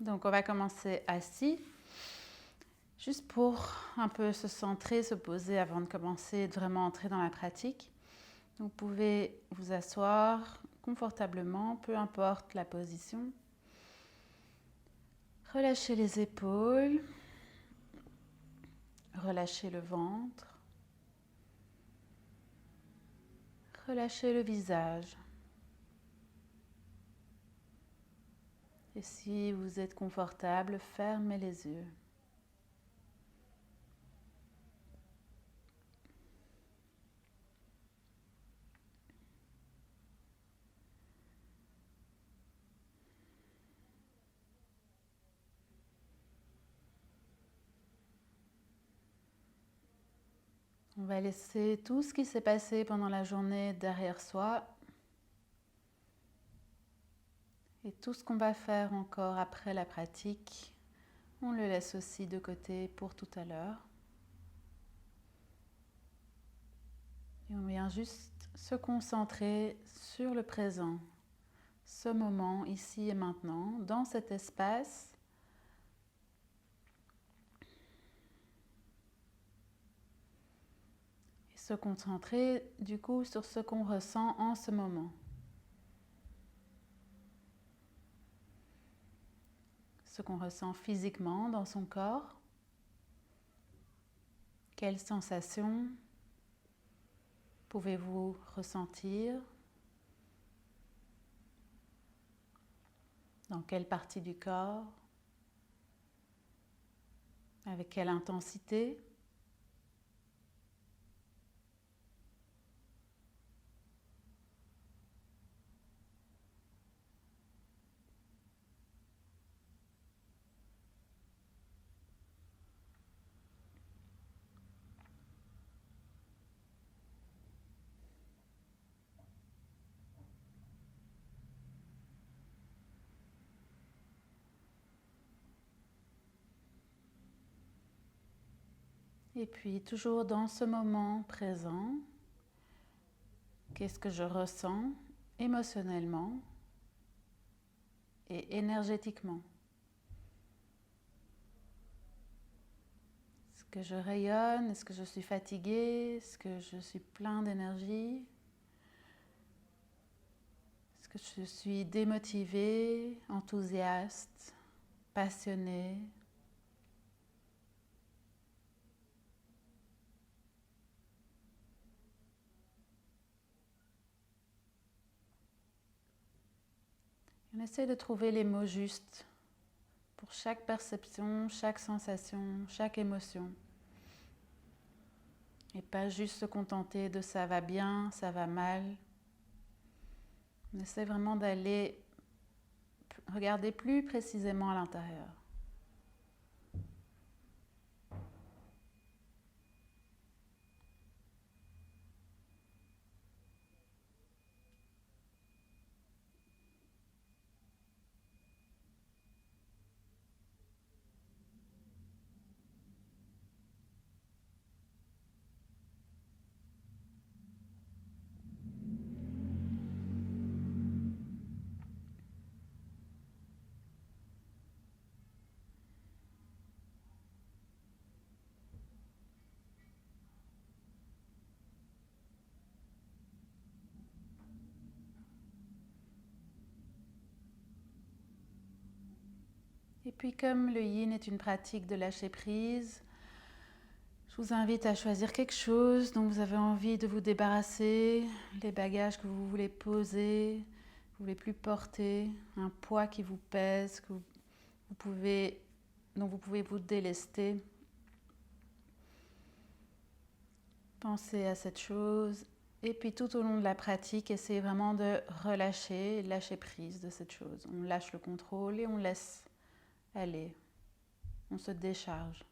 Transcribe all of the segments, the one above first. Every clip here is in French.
Donc on va commencer assis, juste pour un peu se centrer, se poser avant de commencer, de vraiment entrer dans la pratique. Donc vous pouvez vous asseoir confortablement, peu importe la position. Relâchez les épaules, relâchez le ventre, relâchez le visage. Et si vous êtes confortable, fermez les yeux. On va laisser tout ce qui s'est passé pendant la journée derrière soi. Et tout ce qu'on va faire encore après la pratique, on le laisse aussi de côté pour tout à l'heure. Et on vient juste se concentrer sur le présent, ce moment, ici et maintenant, dans cet espace. Et se concentrer du coup sur ce qu'on ressent en ce moment. Ce qu'on ressent physiquement dans son corps. Quelles sensations pouvez-vous ressentir? Dans quelle partie du corps? Avec quelle intensité? Et puis, toujours dans ce moment présent, qu'est-ce que je ressens émotionnellement et énergétiquement? Est-ce que je rayonne? Est-ce que je suis fatiguée? Est-ce que je suis plein d'énergie? Est-ce que je suis démotivée, enthousiaste, passionnée? On essaie de trouver les mots justes pour chaque perception, chaque sensation, chaque émotion. Et pas juste se contenter de ça va bien, ça va mal. On essaie vraiment d'aller regarder plus précisément à l'intérieur. Et puis comme le yin est une pratique de lâcher prise, je vous invite à choisir quelque chose dont vous avez envie de vous débarrasser, les bagages que vous voulez poser, que vous ne voulez plus porter, un poids qui vous pèse, dont vous pouvez vous délester. Pensez à cette chose et puis tout au long de la pratique, essayez vraiment de relâcher, lâcher prise de cette chose. On lâche le contrôle et on laisse aller. On se décharge.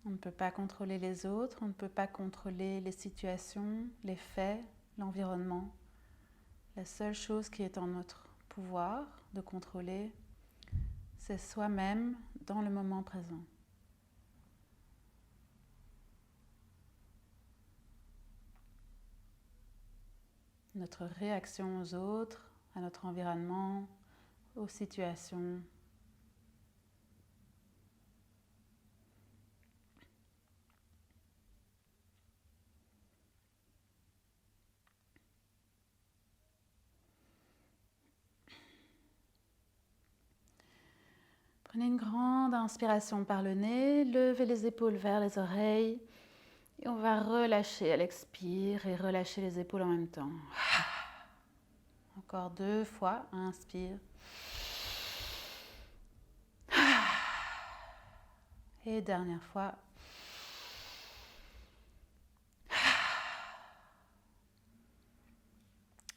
On ne peut pas contrôler les autres, on ne peut pas contrôler les situations, les faits, l'environnement. La seule chose qui est en notre pouvoir de contrôler, c'est soi-même dans le moment présent. notre réaction aux autres, à notre environnement, aux situations. Prenez une grande inspiration par le nez, levez les épaules vers les oreilles et on va relâcher à l'expire et relâcher les épaules en même temps. Encore 2 fois, inspire. Et dernière fois.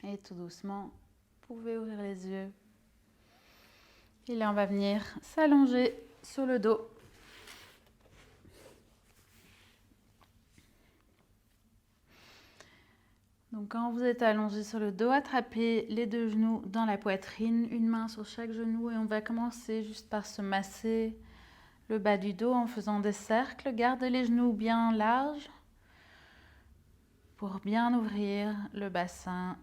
Et tout doucement, vous pouvez ouvrir les yeux. Et là, on va venir s'allonger sur le dos. Donc, quand vous êtes allongé sur le dos, attrapez les 2 genoux dans la poitrine, une main sur chaque genou et on va commencer juste par se masser le bas du dos en faisant des cercles. Gardez les genoux bien larges pour bien ouvrir le bassin.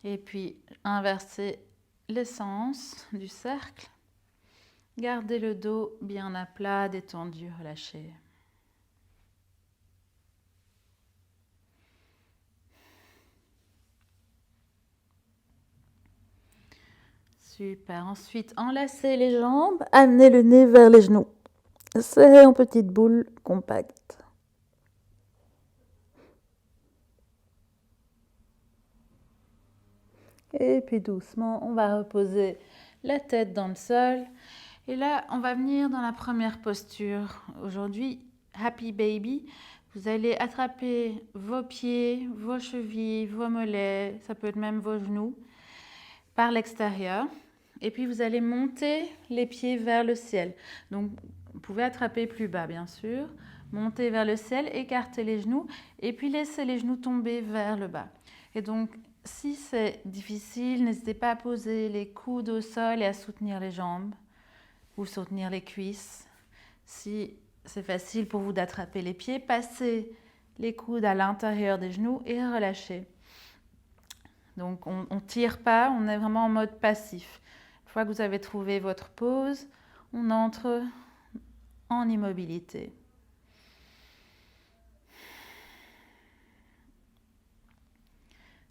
Et puis, inversez le sens du cercle. Gardez le dos bien à plat, détendu, relâché. Super. Ensuite, enlacez les jambes, amenez le nez vers les genoux. Serrez en petite boule compacte. Et puis doucement, on va reposer la tête dans le sol. Et là, on va venir dans la première posture. Aujourd'hui, Happy Baby. Vous allez attraper vos pieds, vos chevilles, vos mollets, ça peut être même vos genoux, par l'extérieur. Et puis, vous allez monter les pieds vers le ciel. Donc, vous pouvez attraper plus bas, bien sûr. Monter vers le ciel, écarter les genoux et puis laisser les genoux tomber vers le bas. Et donc, si c'est difficile, n'hésitez pas à poser les coudes au sol et à soutenir les jambes ou soutenir les cuisses. Si c'est facile pour vous d'attraper les pieds, passez les coudes à l'intérieur des genoux et relâchez. Donc, on ne tire pas, on est vraiment en mode passif. Une fois que vous avez trouvé votre pose, on entre en immobilité.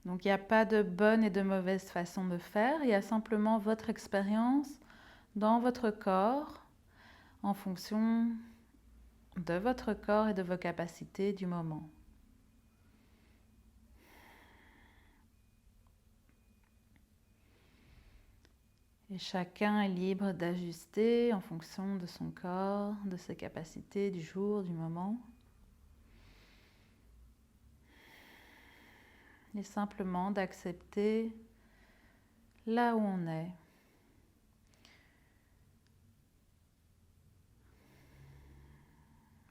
Donc, il n'y a pas de bonne et de mauvaise façon de faire. Il y a simplement votre expérience dans votre corps en fonction de votre corps et de vos capacités du moment. Et chacun est libre d'ajuster en fonction de son corps, de ses capacités du jour, du moment. Et simplement d'accepter là où on est.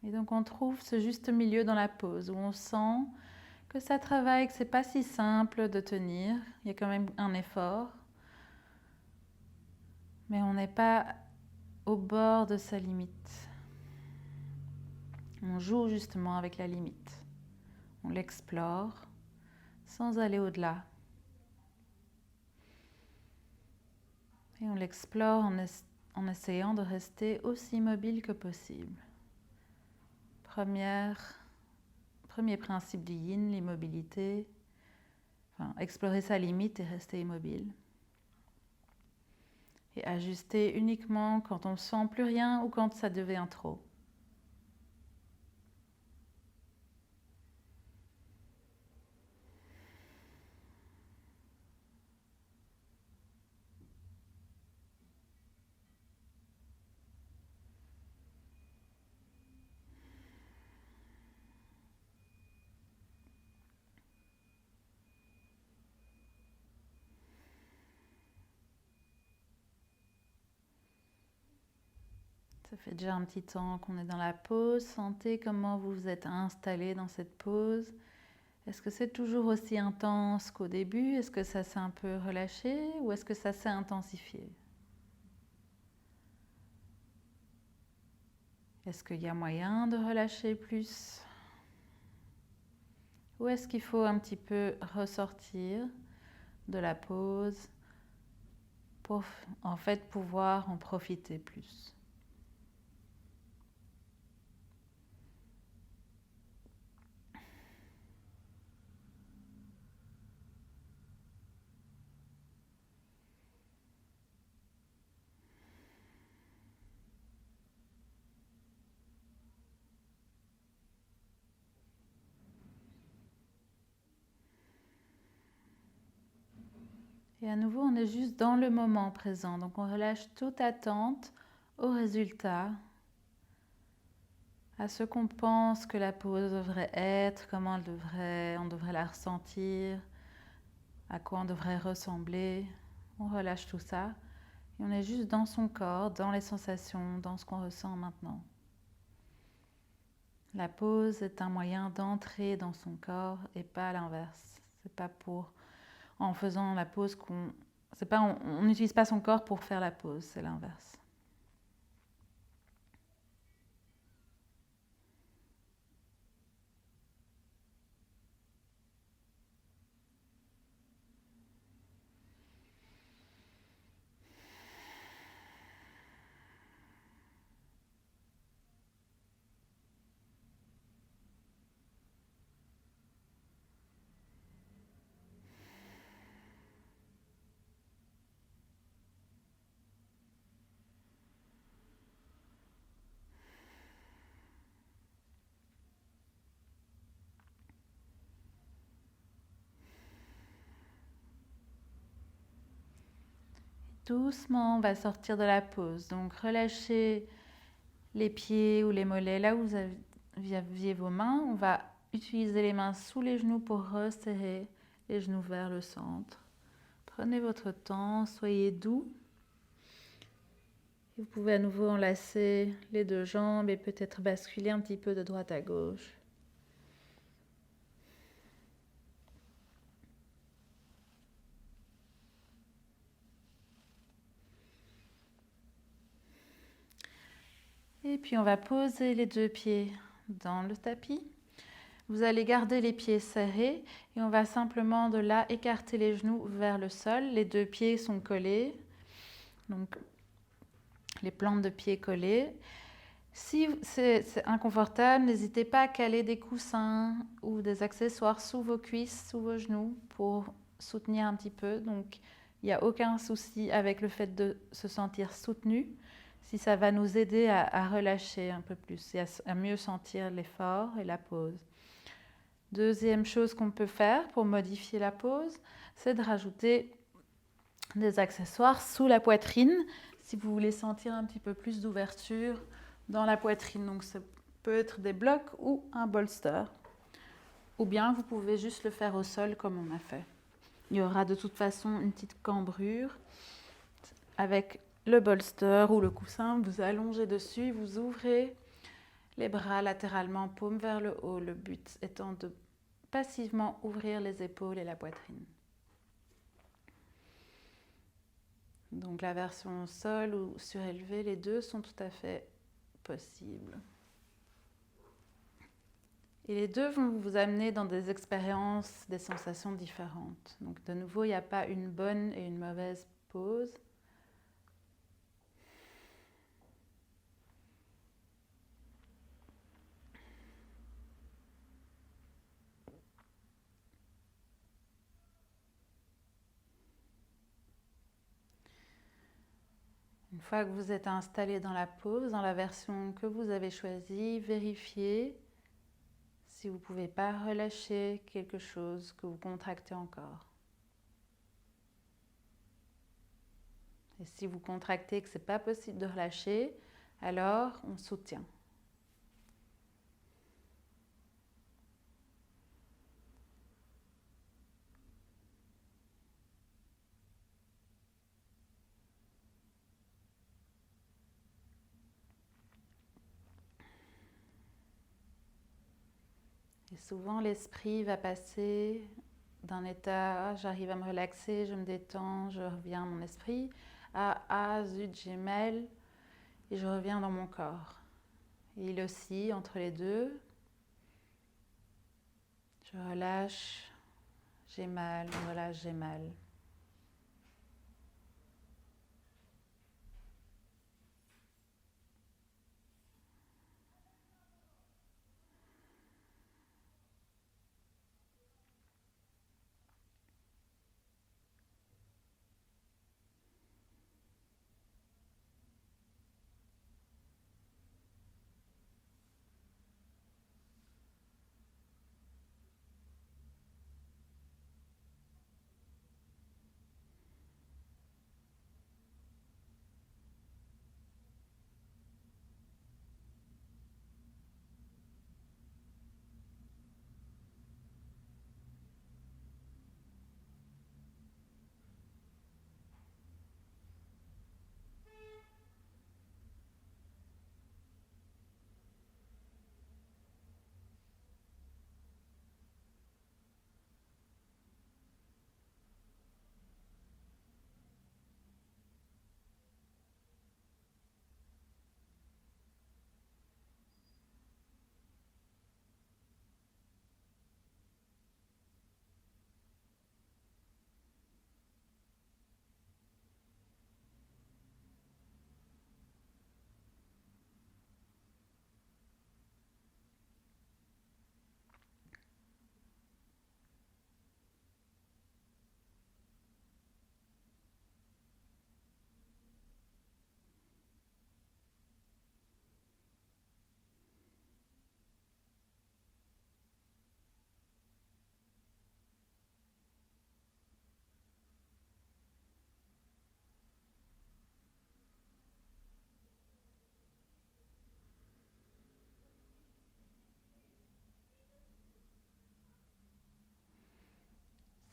Et donc on trouve ce juste milieu dans la pose où on sent que ça travaille, que c'est pas si simple de tenir. Il y a quand même un effort. Mais on n'est pas au bord de sa limite. On joue justement avec la limite. On l'explore sans aller au-delà. Et on l'explore en essayant de rester aussi mobile que possible. Premier principe du yin, l'immobilité. Explorer sa limite et rester immobile. Et ajuster uniquement quand on ne sent plus rien ou quand ça devient trop. Ça fait déjà un petit temps qu'on est dans la pause. Sentez comment vous vous êtes installé dans cette pause. Est-ce que c'est toujours aussi intense qu'au début? Est-ce que ça s'est un peu relâché ou est-ce que ça s'est intensifié? Est-ce qu'il y a moyen de relâcher plus? Où est-ce qu'il faut un petit peu ressortir de la pause pour en fait pouvoir en profiter plus. Et à nouveau, on est juste dans le moment présent. Donc on relâche toute attente au résultat, à ce qu'on pense que la pause devrait être, comment on devrait la ressentir, à quoi on devrait ressembler. On relâche tout ça et on est juste dans son corps, dans les sensations, dans ce qu'on ressent maintenant. La pause est un moyen d'entrer dans son corps et pas l'inverse. C'est pas pour en faisant la pause on n'utilise pas son corps pour faire la pause, c'est l'inverse. Doucement, on va sortir de la pause. Donc relâchez les pieds ou les mollets là où vous aviez vos mains. On va utiliser les mains sous les genoux pour resserrer les genoux vers le centre. Prenez votre temps, soyez doux. Vous pouvez à nouveau enlacer les deux jambes et peut-être basculer un petit peu de droite à gauche. Et puis on va poser les deux pieds dans le tapis. Vous allez garder les pieds serrés et on va simplement de là écarter les genoux vers le sol. Les deux pieds sont collés, donc les plantes de pieds collées. Si c'est inconfortable, n'hésitez pas à caler des coussins ou des accessoires sous vos cuisses, sous vos genoux pour soutenir un petit peu. Donc il n'y a aucun souci avec le fait de se sentir soutenu, si ça va nous aider à relâcher un peu plus et à mieux sentir l'effort et la pause. Deuxième chose qu'on peut faire pour modifier la pause, c'est de rajouter des accessoires sous la poitrine si vous voulez sentir un petit peu plus d'ouverture dans la poitrine. Donc ça peut être des blocs ou un bolster. Ou bien vous pouvez juste le faire au sol comme on a fait. Il y aura de toute façon une petite cambrure avec le bolster ou le coussin. Vous allongez dessus, vous ouvrez les bras latéralement, paume vers le haut. Le but étant de passivement ouvrir les épaules et la poitrine. Donc la version sol ou surélevée, les deux sont tout à fait possibles. Et les deux vont vous amener dans des expériences, des sensations différentes. Donc de nouveau, il n'y a pas une bonne et une mauvaise pause. Une fois que vous êtes installé dans la pause, dans la version que vous avez choisie, vérifiez si vous ne pouvez pas relâcher quelque chose que vous contractez encore. Et si vous contractez que ce n'est pas possible de relâcher, alors on soutient. Et souvent, l'esprit va passer d'un état, j'arrive à me relaxer, je me détends, je reviens à mon esprit, à zut, j'ai mal, et je reviens dans mon corps. Et il oscille entre les deux. Je Je relâche, j'ai mal, je relâche, j'ai mal.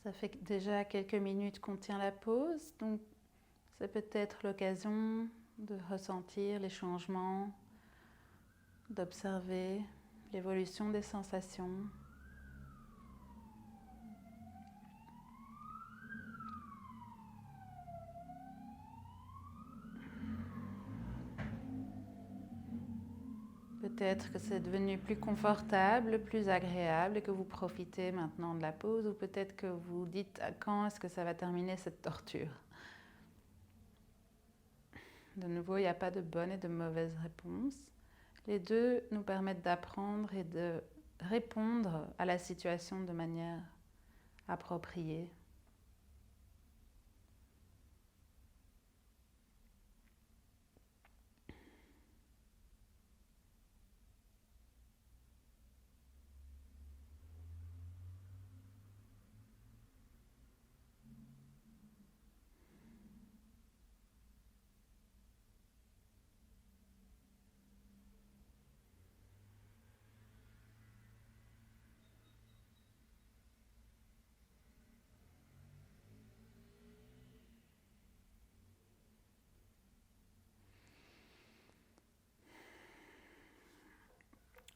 Ça fait déjà quelques minutes qu'on tient la pause, donc c'est peut-être l'occasion de ressentir les changements, d'observer l'évolution des sensations. Peut-être que c'est devenu plus confortable, plus agréable et que vous profitez maintenant de la pause, ou peut-être que vous dites quand est-ce que ça va terminer cette torture. De nouveau, il n'y a pas de bonne et de mauvaise réponse. Les deux nous permettent d'apprendre et de répondre à la situation de manière appropriée.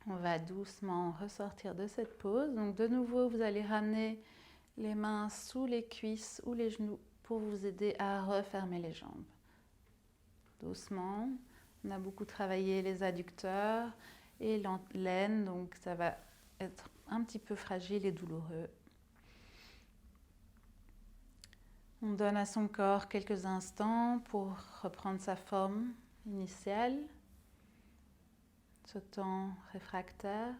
On va doucement ressortir de cette pause. Donc de nouveau, vous allez ramener les mains sous les cuisses ou les genoux pour vous aider à refermer les jambes. Doucement, on a beaucoup travaillé les adducteurs et l'aine, donc ça va être un petit peu fragile et douloureux. On donne à son corps quelques instants pour reprendre sa forme initiale, ce temps réfractaire.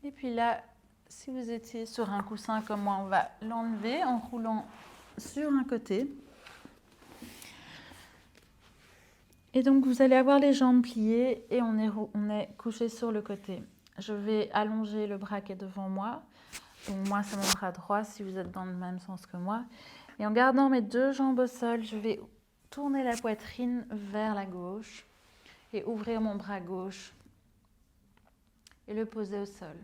Et puis là, si vous étiez sur un coussin comme moi, on va l'enlever en roulant sur un côté. Et donc vous allez avoir les jambes pliées et on est couché sur le côté. Je vais allonger le bras qui est devant moi. Donc moi, c'est mon bras droit si vous êtes dans le même sens que moi. Et en gardant mes deux jambes au sol, je vais tourner la poitrine vers la gauche et ouvrir mon bras gauche et le poser au sol.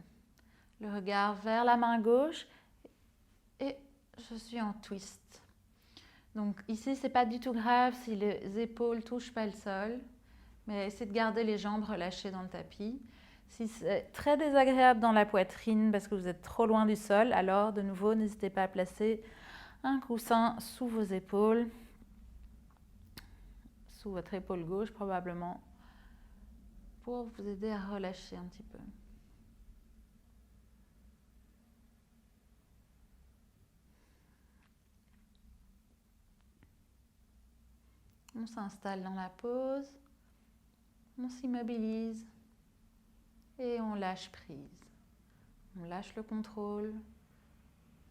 Le regard vers la main gauche et je suis en twist. Donc ici, ce n'est pas du tout grave si les épaules ne touchent pas le sol, mais essayez de garder les jambes relâchées dans le tapis. Si c'est très désagréable dans la poitrine parce que vous êtes trop loin du sol, alors de nouveau, n'hésitez pas à placer un coussin sous vos épaules, sous votre épaule gauche probablement. pour vous aider à relâcher un petit peu. On s'installe dans la pose, on s'immobilise et on lâche prise. On lâche le contrôle,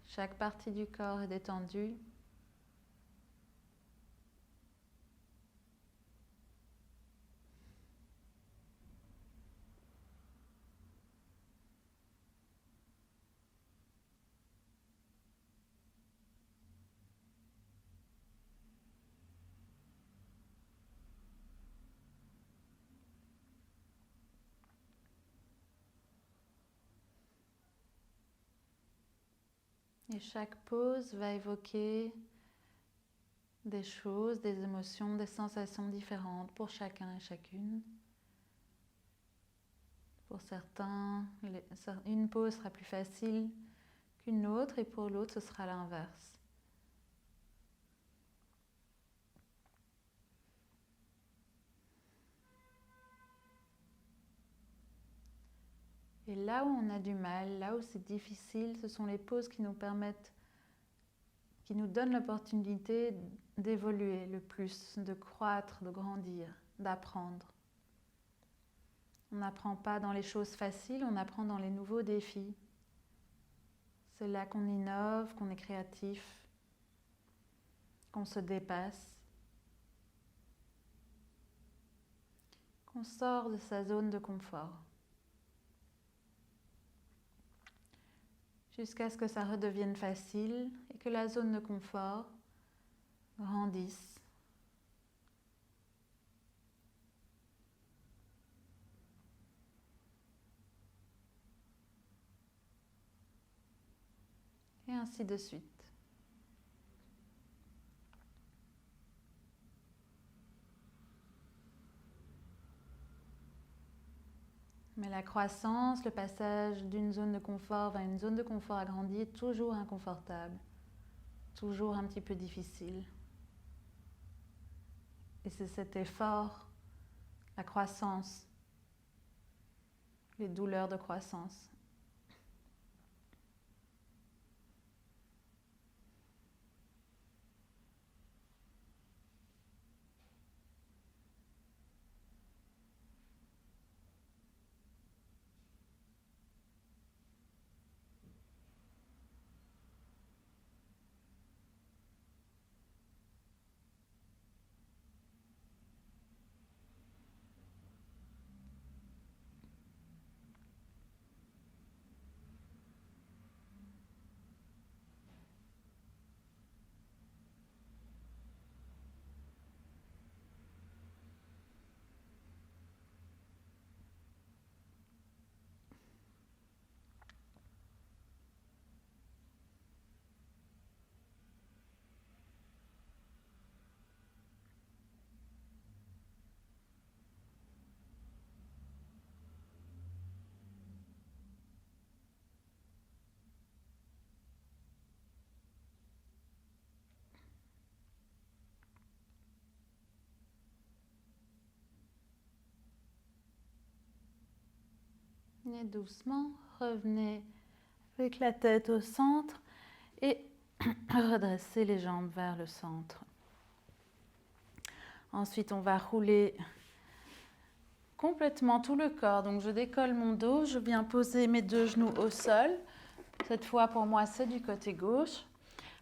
chaque partie du corps est détendue. Et chaque pose va évoquer des choses, des émotions, des sensations différentes pour chacun et chacune. Pour certains, une pose sera plus facile qu'une autre et pour l'autre, ce sera l'inverse. Et là où on a du mal, là où c'est difficile, ce sont les poses qui nous permettent, qui nous donnent l'opportunité d'évoluer le plus, de croître, de grandir, d'apprendre. On n'apprend pas dans les choses faciles, on apprend dans les nouveaux défis. C'est là qu'on innove, qu'on est créatif, qu'on se dépasse, qu'on sort de sa zone de confort. Jusqu'à ce que ça redevienne facile et que la zone de confort grandisse. Et ainsi de suite. Mais la croissance, le passage d'une zone de confort vers une zone de confort agrandie est toujours inconfortable, toujours un petit peu difficile. Et c'est cet effort, la croissance, les douleurs de croissance. Et doucement, revenez avec la tête au centre et redressez les jambes vers le centre. Ensuite, on va rouler complètement tout le corps. Donc, je décolle mon dos, je viens poser mes deux genoux au sol. Cette fois, pour moi, c'est du côté gauche.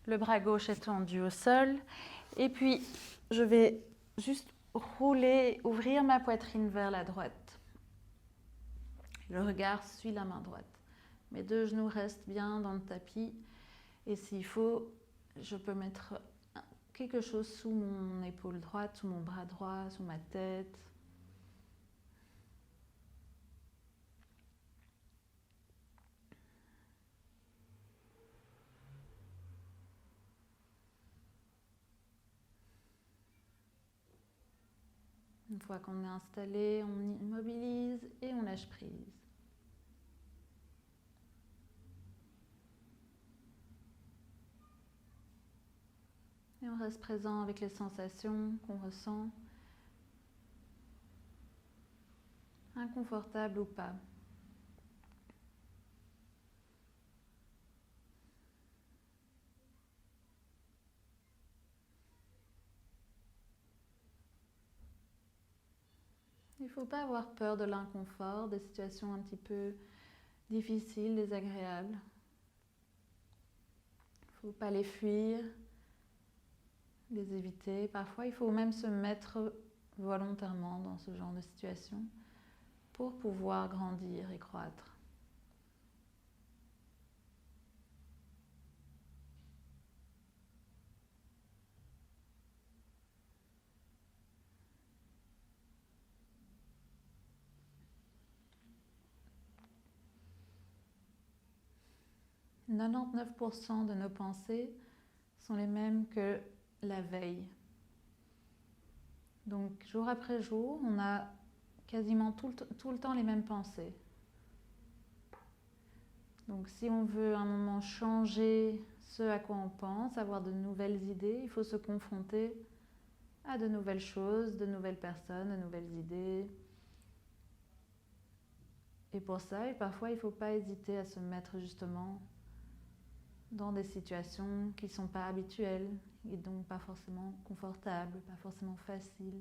Le bras gauche est tendu au sol. Et puis, je vais juste rouler, ouvrir ma poitrine vers la droite. Le regard suit la main droite. Mes deux genoux restent bien dans le tapis. Et s'il faut, je peux mettre quelque chose sous mon épaule droite, sous mon bras droit, sous ma tête. Une fois qu'on est installé, on immobilise et on lâche prise. Et on reste présent avec les sensations qu'on ressent. Un inconfortable ou pas. Il ne faut pas avoir peur de l'inconfort, des situations un petit peu difficiles, désagréables. Il ne faut pas les fuir, les éviter. Parfois, il faut même se mettre volontairement dans ce genre de situation pour pouvoir grandir et croître. « 99% de nos pensées sont les mêmes que la veille. Donc, jour après jour, on a quasiment tout le temps les mêmes pensées. Donc, si on veut à un moment changer ce à quoi on pense, avoir de nouvelles idées, il faut se confronter à de nouvelles choses, de nouvelles personnes, de nouvelles idées. Et pour ça, parfois, il ne faut pas hésiter à se mettre justement dans des situations qui ne sont pas habituelles et donc pas forcément confortables, pas forcément faciles.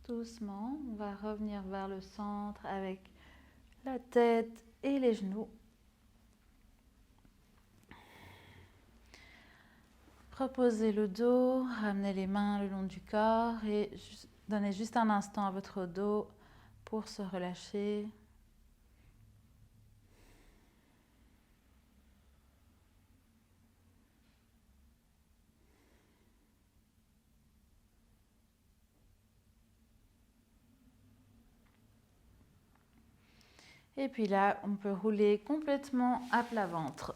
Doucement, on va revenir vers le centre avec la tête et les genoux. Reposez le dos, ramenez les mains le long du corps et donnez juste un instant à votre dos pour se relâcher. Et puis là, on peut rouler complètement à plat ventre.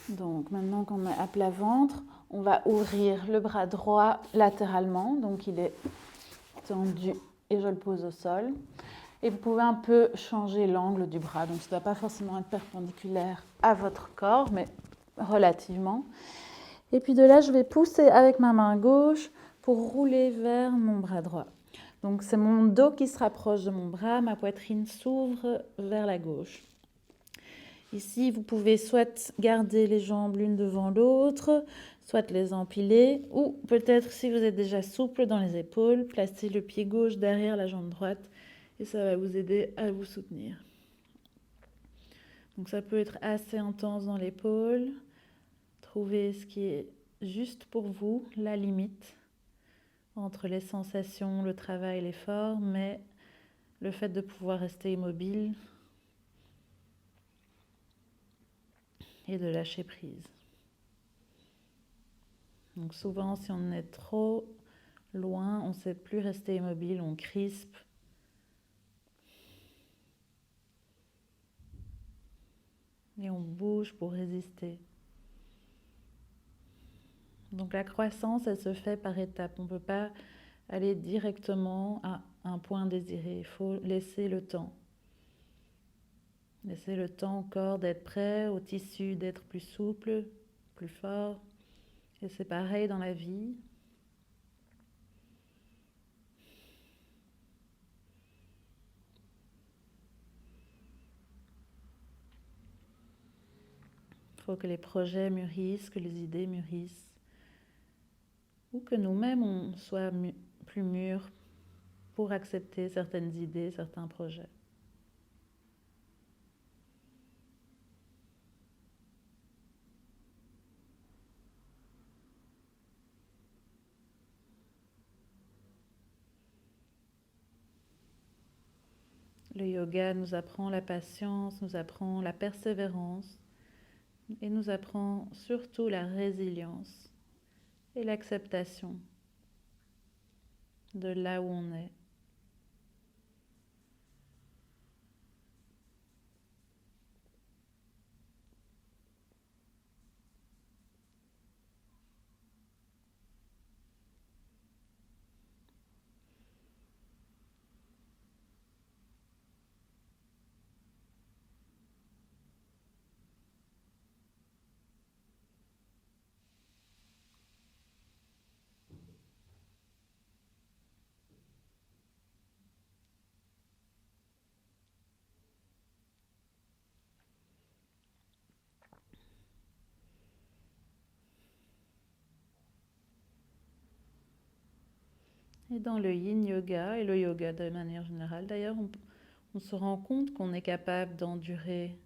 Donc maintenant qu'on est à plat ventre, on va ouvrir le bras droit latéralement. Donc il est tendu et je le pose au sol. Et vous pouvez un peu changer l'angle du bras. Donc ça ne doit pas forcément être perpendiculaire à votre corps, mais relativement. Et puis de là, je vais pousser avec ma main gauche pour rouler vers mon bras droit. Donc c'est mon dos qui se rapproche de mon bras, ma poitrine s'ouvre vers la gauche. Ici, vous pouvez soit garder les jambes l'une devant l'autre, soit les empiler, ou peut-être, si vous êtes déjà souple dans les épaules, placer le pied gauche derrière la jambe droite et ça va vous aider à vous soutenir. Donc ça peut être assez intense dans l'épaule. Trouvez ce qui est juste pour vous, la limite entre les sensations, le travail, l'effort, mais le fait de pouvoir rester immobile et de lâcher prise. Donc souvent, si on est trop loin, on ne sait plus rester immobile, on crispe. Et on bouge pour résister. Donc la croissance, elle se fait par étapes. On ne peut pas aller directement à un point désiré. Il faut laisser le temps. Laisser le temps au corps d'être prêt, au tissu d'être plus souple, plus fort. Et c'est pareil dans la vie. Il faut que les projets mûrissent, que les idées mûrissent. Ou que nous-mêmes, on soit plus mûrs pour accepter certaines idées, certains projets. Le yoga nous apprend la patience, nous apprend la persévérance et nous apprend surtout la résilience et l'acceptation de là où on est. Et dans le yin yoga et le yoga de manière générale, d'ailleurs, on se rend compte qu'on est capable d'endurer,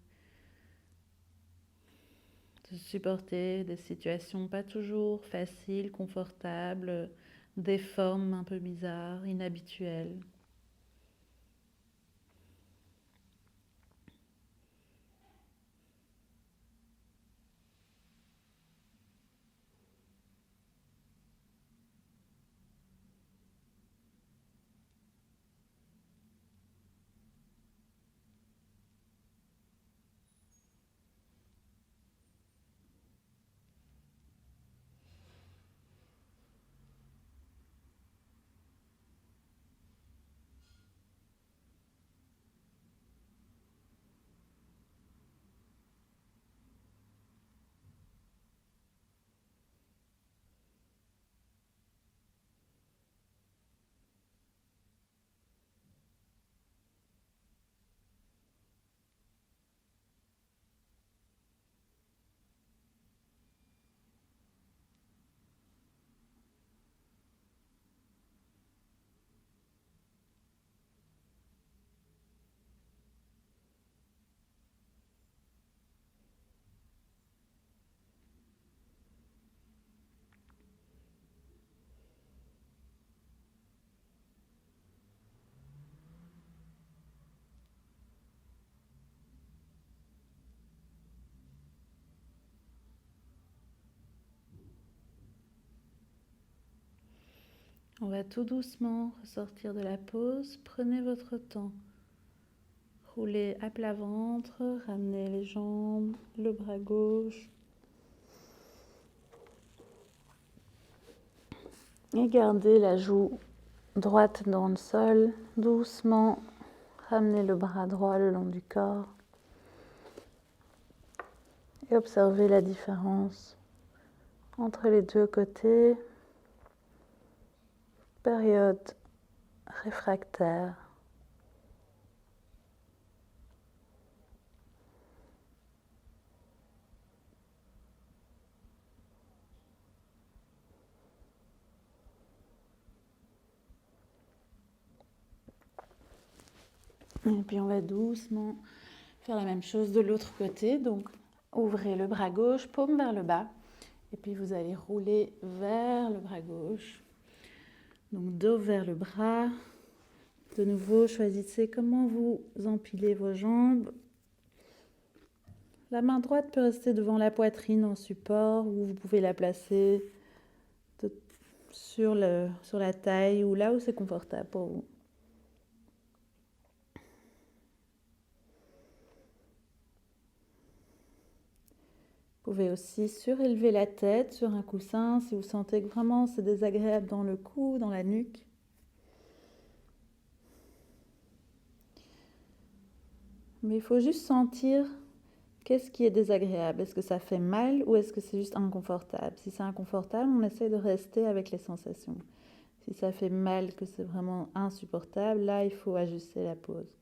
de supporter des situations pas toujours faciles, confortables, des formes un peu bizarres, inhabituelles. On va tout doucement ressortir de la pause. Prenez votre temps. Roulez à plat ventre, ramenez les jambes, le bras gauche. Et gardez la joue droite dans le sol. Doucement, ramenez le bras droit le long du corps. Et observez la différence entre les deux côtés. Période réfractaire. Et puis on va doucement faire la même chose de l'autre côté. Donc ouvrez le bras gauche, paume vers le bas. Et puis vous allez rouler vers le bras gauche. Donc dos vers le bras. De nouveau, choisissez comment vous empilez vos jambes. La main droite peut rester devant la poitrine en support ou vous pouvez la placer sur la taille ou là où c'est confortable pour vous. Vous pouvez aussi surélever la tête sur un coussin si vous sentez que vraiment c'est désagréable dans le cou, dans la nuque. Mais il faut juste sentir qu'est-ce qui est désagréable. Est-ce que ça fait mal ou est-ce que c'est juste inconfortable? Si c'est inconfortable, on essaie de rester avec les sensations. Si ça fait mal, que c'est vraiment insupportable, là, il faut ajuster la pose.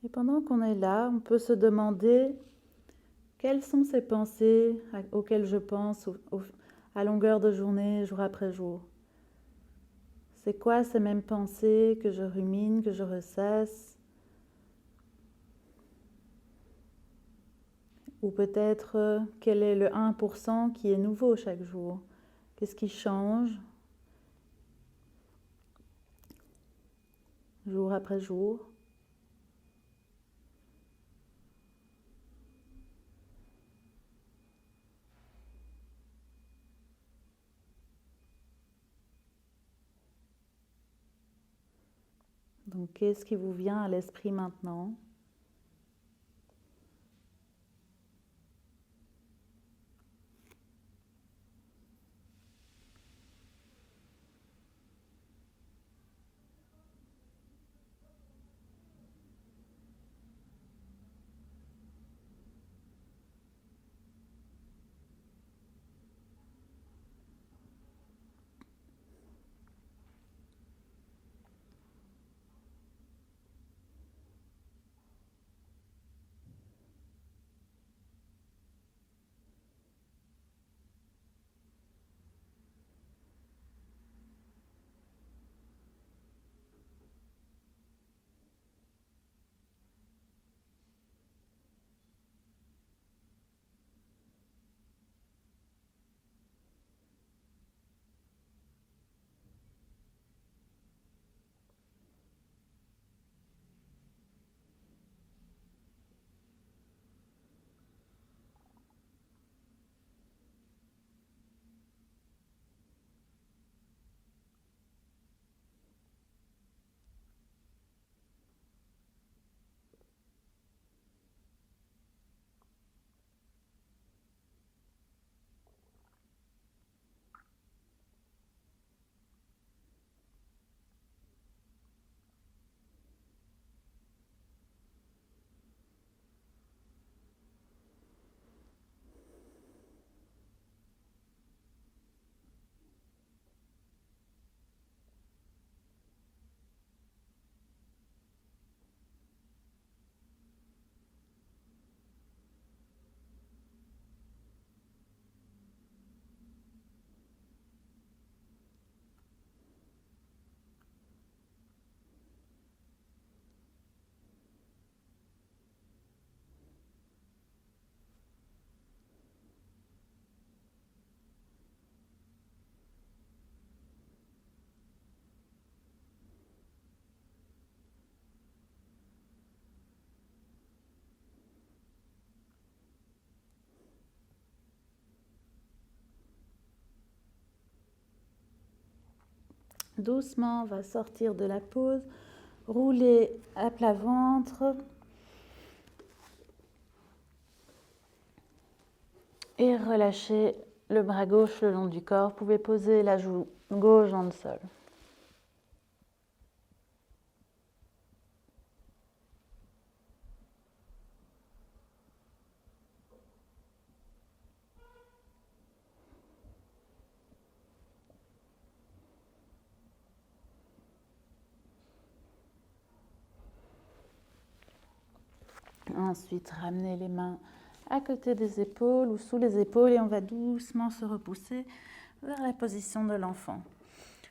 Et pendant qu'on est là, on peut se demander quelles sont ces pensées auxquelles je pense à longueur de journée, jour après jour. C'est quoi ces mêmes pensées que je rumine, que je ressasse? Ou peut-être quel est le 1% qui est nouveau chaque jour? Qu'est-ce qui change jour après jour? Donc, qu'est-ce qui vous vient à l'esprit maintenant? Doucement, on va sortir de la pause, rouler à plat ventre et relâcher le bras gauche le long du corps. Vous pouvez poser la joue gauche dans le sol. Ensuite, ramenez les mains à côté des épaules ou sous les épaules et on va doucement se repousser vers la position de l'enfant.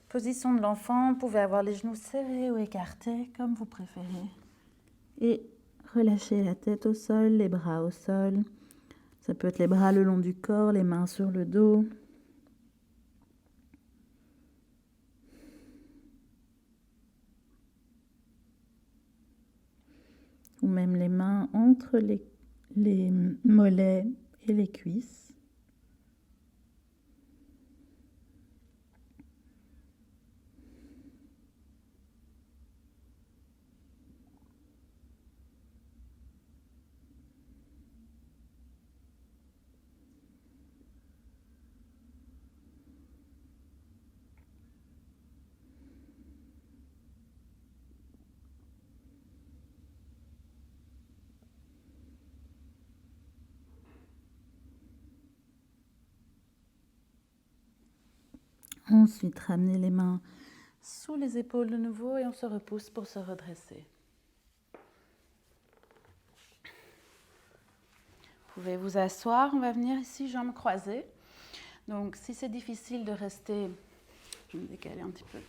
Position de l'enfant, vous pouvez avoir les genoux serrés ou écartés comme vous préférez. Et relâchez la tête au sol, les bras au sol. Ça peut être les bras le long du corps, les mains sur le dos. Ou même les mains entre les mollets et les cuisses. Ensuite, ramenez les mains sous les épaules de nouveau et on se repousse pour se redresser. Vous pouvez vous asseoir, on va venir ici, jambes croisées. Donc, si c'est difficile de rester, je vais me décaler un petit peu.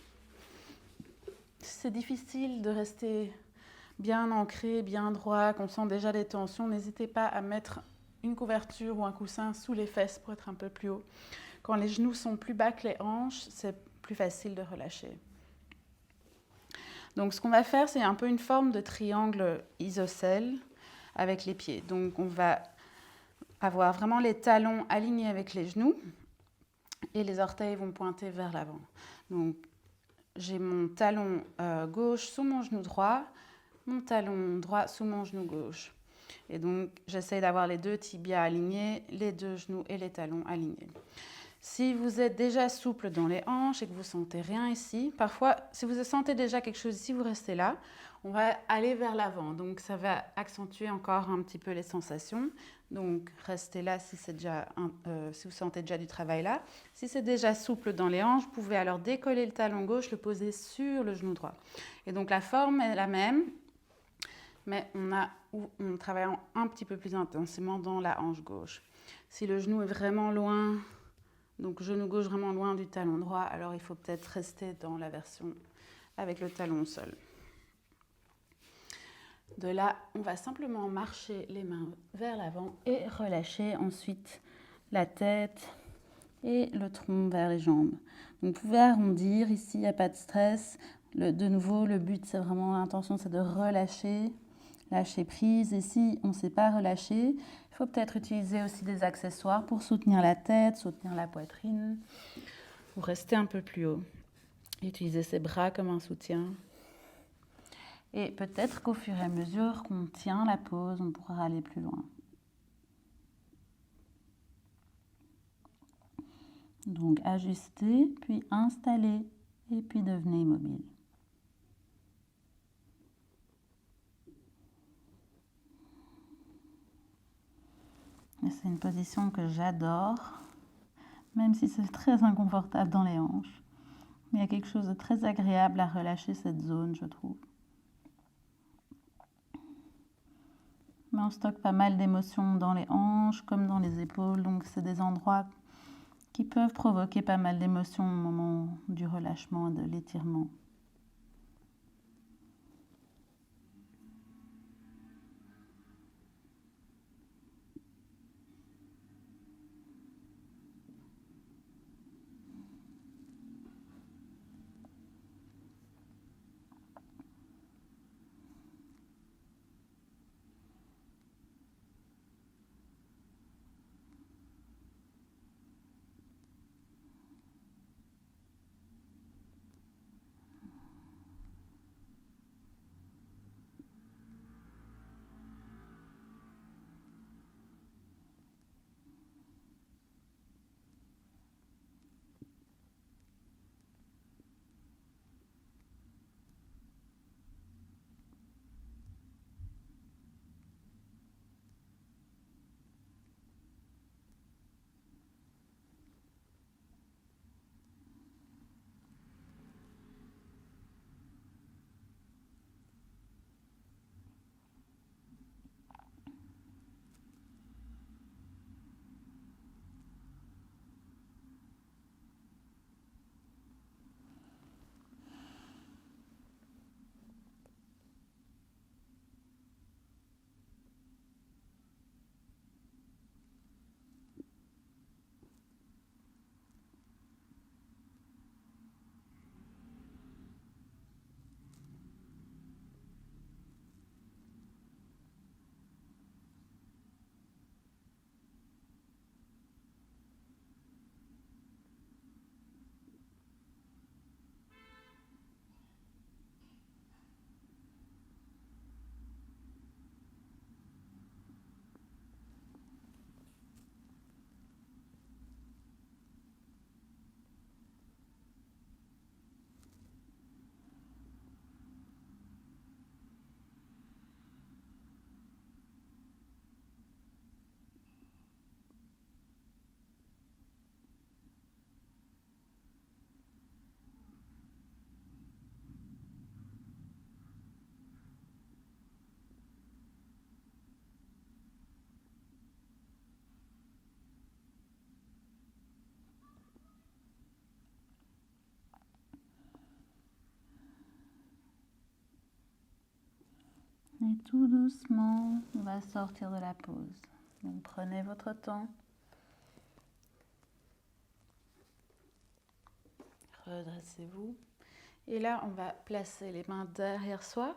Si c'est difficile de rester bien ancré, bien droit, qu'on sent déjà des tensions, n'hésitez pas à mettre une couverture ou un coussin sous les fesses pour être un peu plus haut. Quand les genoux sont plus bas que les hanches, c'est plus facile de relâcher. Donc, ce qu'on va faire, c'est un peu une forme de triangle isocèle avec les pieds. Donc, on va avoir vraiment les talons alignés avec les genoux et les orteils vont pointer vers l'avant. Donc, j'ai mon talon gauche sous mon genou droit, mon talon droit sous mon genou gauche. Et donc, j'essaie d'avoir les deux tibias alignés, les deux genoux et les talons alignés. Si vous êtes déjà souple dans les hanches et que vous ne sentez rien ici, parfois, si vous sentez déjà quelque chose ici, vous restez là. On va aller vers l'avant, donc ça va accentuer encore un petit peu les sensations. Donc, restez là si vous sentez déjà du travail là. Si c'est déjà souple dans les hanches, vous pouvez alors décoller le talon gauche, le poser sur le genou droit. Et donc, la forme est la même, mais on travaille un petit peu plus intensément dans la hanche gauche. Si le genou est vraiment loin, donc genou gauche vraiment loin du talon droit, alors il faut peut-être rester dans la version avec le talon au sol. De là, on va simplement marcher les mains vers l'avant et relâcher ensuite la tête et le tronc vers les jambes. Donc vous pouvez arrondir, ici il n'y a pas de stress. De nouveau, le but c'est vraiment, l'intention c'est de relâcher, lâcher prise. Et si on ne sait pas relâcher, il faut peut-être utiliser aussi des accessoires pour soutenir la tête, soutenir la poitrine, ou rester un peu plus haut. Utiliser ses bras comme un soutien. Et peut-être qu'au fur et à mesure qu'on tient la pose, on pourra aller plus loin. Donc ajustez, puis installez, et puis devenez immobile. C'est une position que j'adore, même si c'est très inconfortable dans les hanches. Mais il y a quelque chose de très agréable à relâcher cette zone, je trouve. Mais on stocke pas mal d'émotions dans les hanches comme dans les épaules, donc c'est des endroits qui peuvent provoquer pas mal d'émotions au moment du relâchement et de l'étirement. tout doucement, on va sortir de la pause. Donc prenez votre temps. Redressez-vous. Et là, on va placer les mains derrière soi.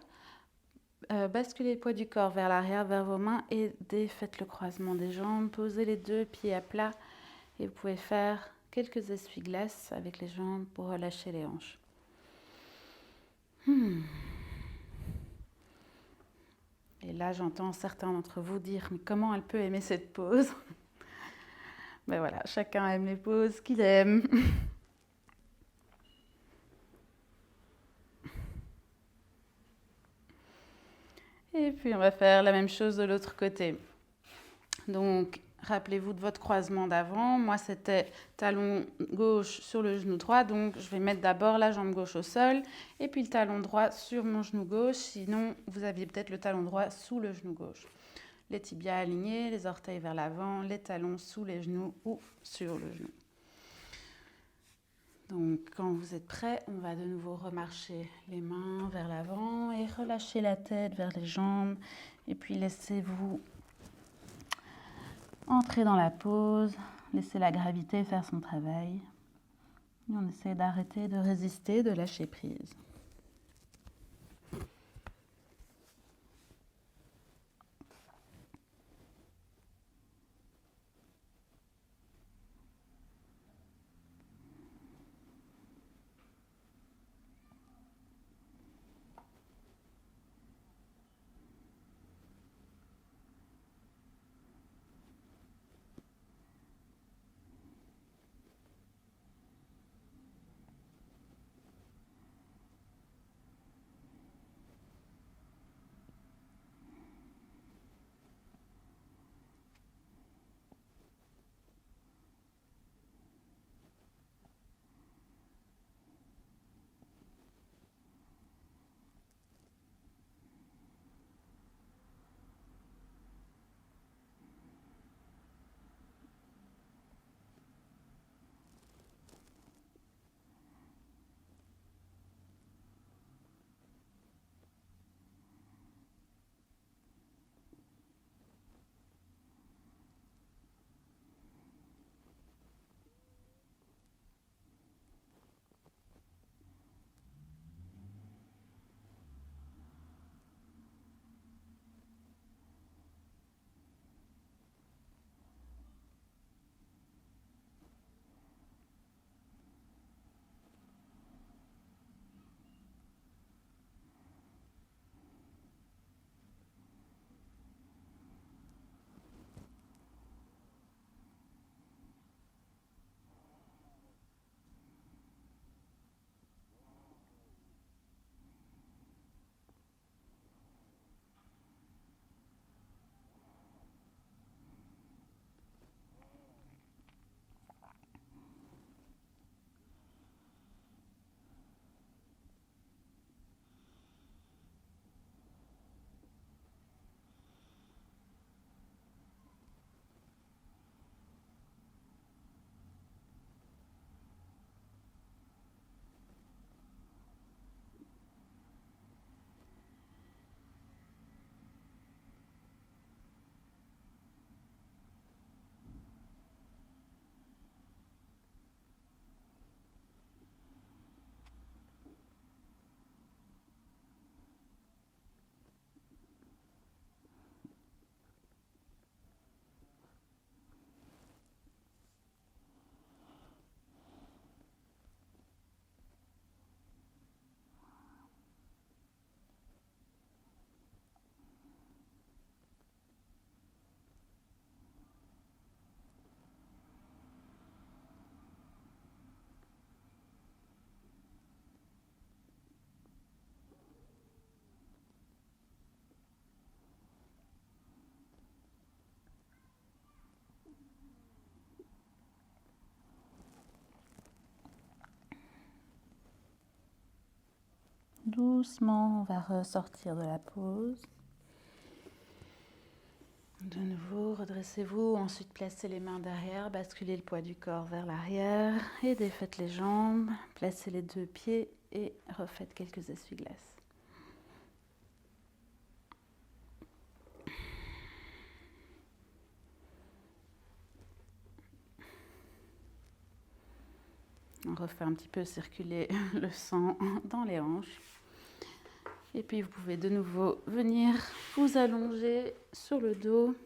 Basculez le poids du corps vers l'arrière, vers vos mains et faites le croisement des jambes. Posez les deux pieds à plat et vous pouvez faire quelques essuie-glaces avec les jambes pour relâcher les hanches. Et là, j'entends certains d'entre vous dire « Mais comment elle peut aimer cette pause ?» Ben voilà, chacun aime les pauses qu'il aime. Et puis, on va faire la même chose de l'autre côté. Donc, rappelez-vous de votre croisement d'avant. Moi, c'était talon gauche sur le genou droit. Donc, je vais mettre d'abord la jambe gauche au sol et puis le talon droit sur mon genou gauche. Sinon, vous aviez peut-être le talon droit sous le genou gauche. Les tibias alignés, les orteils vers l'avant, les talons sous les genoux ou sur le genou. Donc, quand vous êtes prêts, on va de nouveau remarcher les mains vers l'avant et relâcher la tête vers les jambes. Et puis, laissez-vous entrer dans la pause, laissez la gravité faire son travail. Et on essaie d'arrêter de résister, de lâcher prise. Doucement, on va ressortir de la pause. De nouveau, redressez-vous, ensuite placez les mains derrière, basculez le poids du corps vers l'arrière et défaites les jambes, placez les deux pieds et refaites quelques essuie-glaces. refait un petit peu circuler le sang dans les hanches. Et puis vous pouvez de nouveau venir vous allonger sur le dos.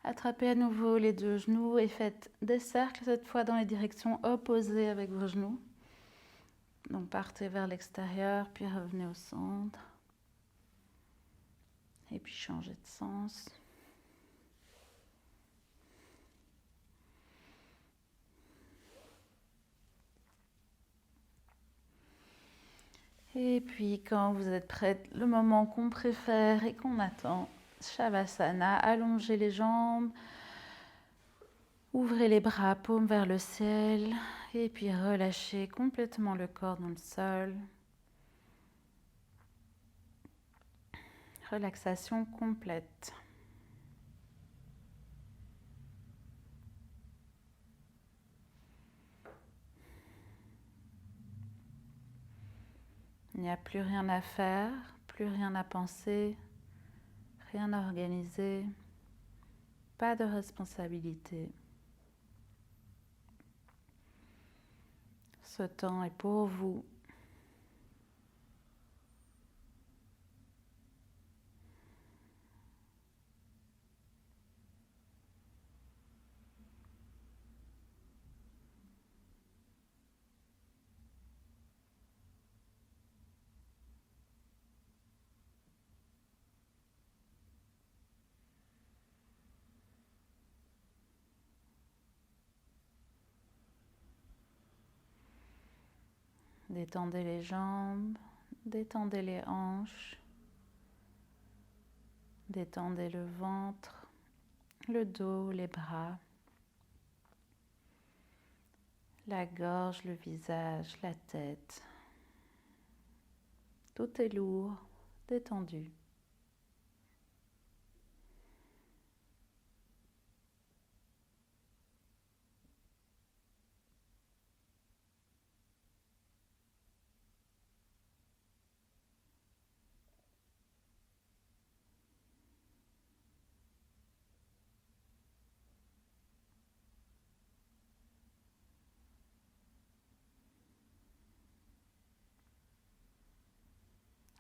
Attrapez à nouveau les deux genoux et faites des cercles, cette fois dans les directions opposées avec vos genoux. Donc partez vers l'extérieur, puis revenez au centre. Et puis changez de sens. Et puis quand vous êtes prête, le moment qu'on préfère et qu'on attend, Shavasana, allongez les jambes, ouvrez les bras, paumes vers le ciel, et puis relâchez complètement le corps dans le sol. Relaxation complète. Il n'y a plus rien à faire, plus rien à penser, rien à organiser, pas de responsabilité. Ce temps est pour vous. Détendez les jambes, détendez les hanches, détendez le ventre, le dos, les bras, la gorge, le visage, la tête. Tout est lourd, détendu.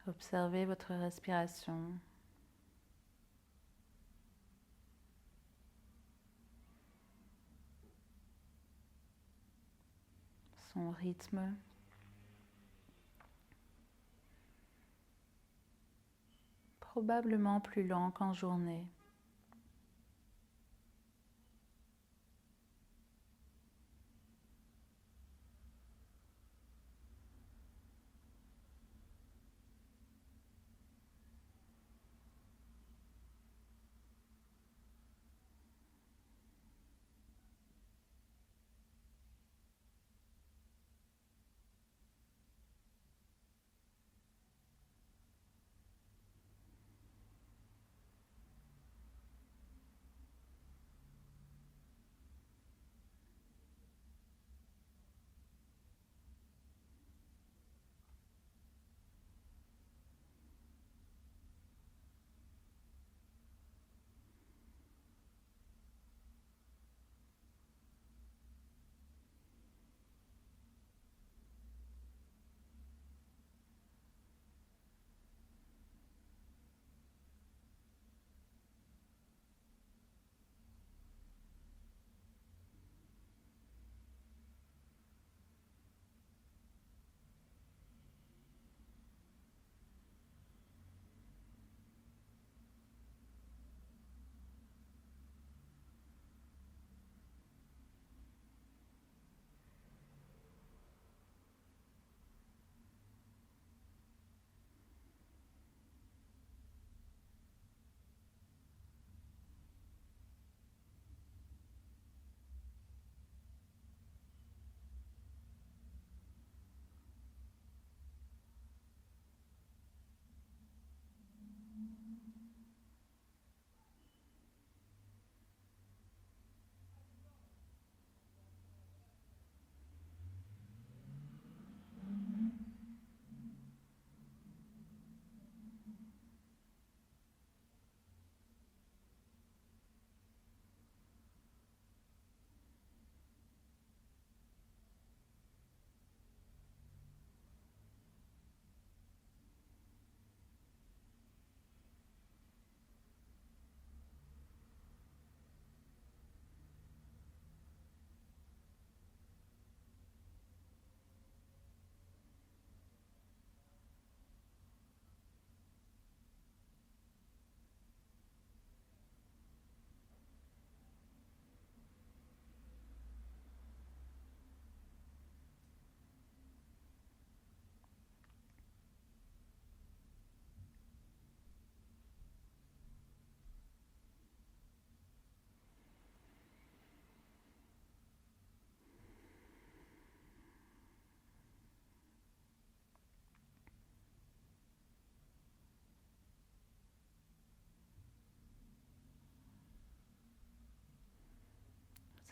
Observez votre respiration. Son rythme. Probablement plus lent qu'en journée.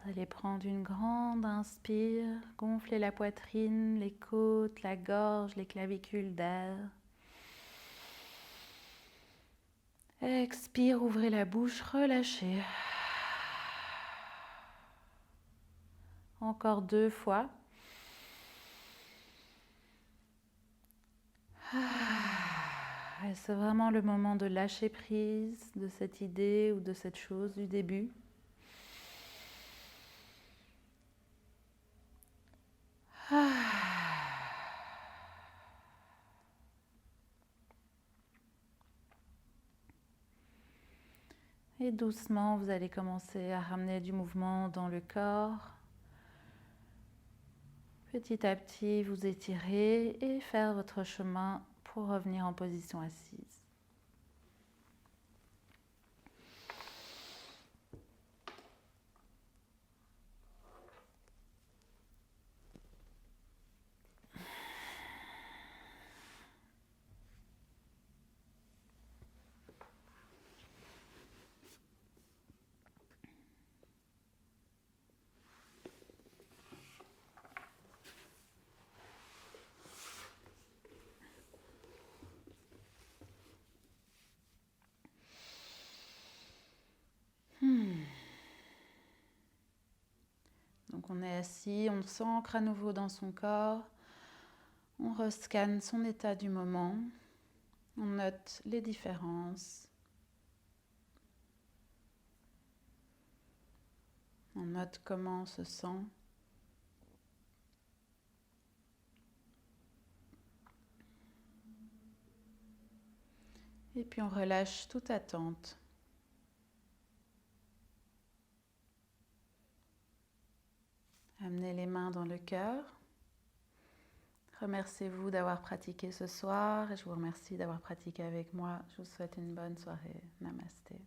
Vous allez prendre une grande inspire, gonfler la poitrine, les côtes, la gorge, les clavicules d'air. Expire, ouvrez la bouche, relâchez. Encore 2 fois. Et c'est vraiment le moment de lâcher prise de cette idée ou de cette chose du début. Et doucement, vous allez commencer à ramener du mouvement dans le corps. Petit à petit, vous étirez et faire votre chemin pour revenir en position assise. Donc on est assis, on s'ancre à nouveau dans son corps, on rescanne son état du moment, on note les différences, on note comment on se sent. Et puis on relâche toute attente. Amenez les mains dans le cœur. Remerciez-vous d'avoir pratiqué ce soir et je vous remercie d'avoir pratiqué avec moi. Je vous souhaite une bonne soirée. Namasté.